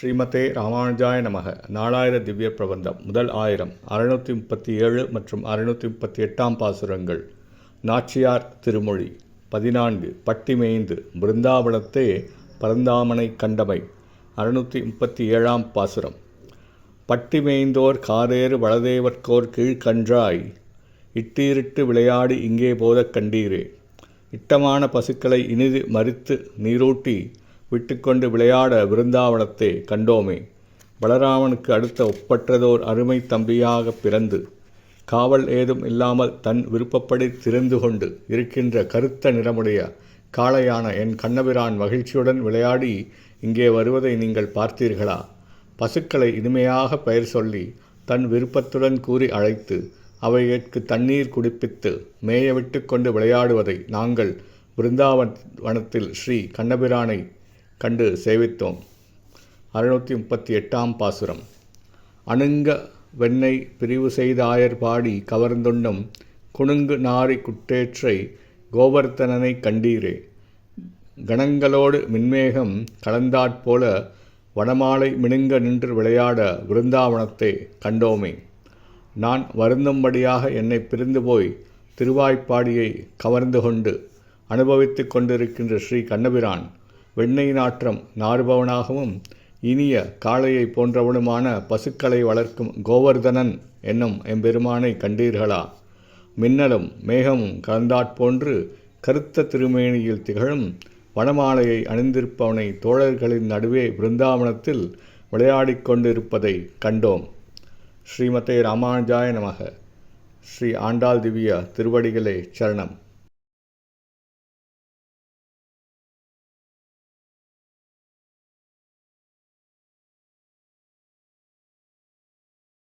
ஸ்ரீமதே ராமானுஜாய நமக. நாலாயிர திவ்ய பிரபந்தம். முதல் 1000 637 மற்றும் 638 பாசுரங்கள். நாச்சியார் திருமொழி 14. பட்டி மேய்ந்து பிருந்தாவனத்தே பரந்தாமனை கண்டமை. 637 பாசுரம். பட்டி மேய்ந்தோர் காரேறு வளதேவர்க்கோர் கீழ்கன்றாய் இட்டீரிட்டு விளையாடி இங்கே போதக் கண்டீரே. இட்டமான பசுக்களை இனிது மறித்து நீரூட்டி விட்டுக்கொண்டு விளையாட விருந்தாவனத்தை கண்டோமே. பலராமனுக்கு அடுத்த ஒப்பற்றதோர் அருமை தம்பியாக பிறந்து காவல் ஏதும் இல்லாமல் தன் விருப்பப்படி திரிந்து கொண்டு இருக்கின்ற கருத்த நிறமுடைய காளையான என் கண்ணபிரான் மகிழ்ச்சியுடன் விளையாடி இங்கே வருவதை நீங்கள் பார்த்தீர்களா? பசுக்களை இனிமையாக பெயர் சொல்லி தன் விருப்பத்துடன் கூறி அழைத்து அவைகளுக்கு தண்ணீர் குடிப்பித்து மேய விட்டு கொண்டு விளையாடுவதை நாங்கள் விருந்தாவனத்தில் ஸ்ரீ கண்ணபிரானை கண்டு சேவித்தோம். 638 பாசுரம். அணுங்க வெண்ணை பிரிவு செய்த ஆயர் பாடி கவர்ந்துண்ணும் குணுங்கு நாரி குட்டேற்றை கோவர்த்தனனை கண்டீரே. கணங்களோடு மின்மேகம் கலந்தாற்போல வனமாலை மினுங்க நின்று விளையாட விருந்தாவனத்தை கண்டோமே. நான் வருந்தும்படியாக என்னை பிரிந்து போய் திருவாய்ப்பாடியை கவர்ந்து கொண்டு அனுபவித்து கொண்டிருக்கின்ற ஸ்ரீ கண்ணபிரான் வெண்ணெய் நாற்றம் நாறுபவனாகவும் இனிய காளையை போன்றவனுமான பசுக்களை வளர்க்கும் கோவர்தனன் என்னும் எம்பெருமானை கண்டீர்களா? மின்னலும் மேகமும் கலந்தாற்போன்று கருத்த திருமேனியில் திகழும் வனமாலையை அணிந்திருப்பவனை தோழர்களின் நடுவே பிருந்தாவனத்தில் விளையாடிக் கொண்டிருப்பதை கண்டோம். ஸ்ரீமதே ராமானுஜாய நமக. ஸ்ரீ ஆண்டாள் திவ்ய திருவடிகளே சரணம்.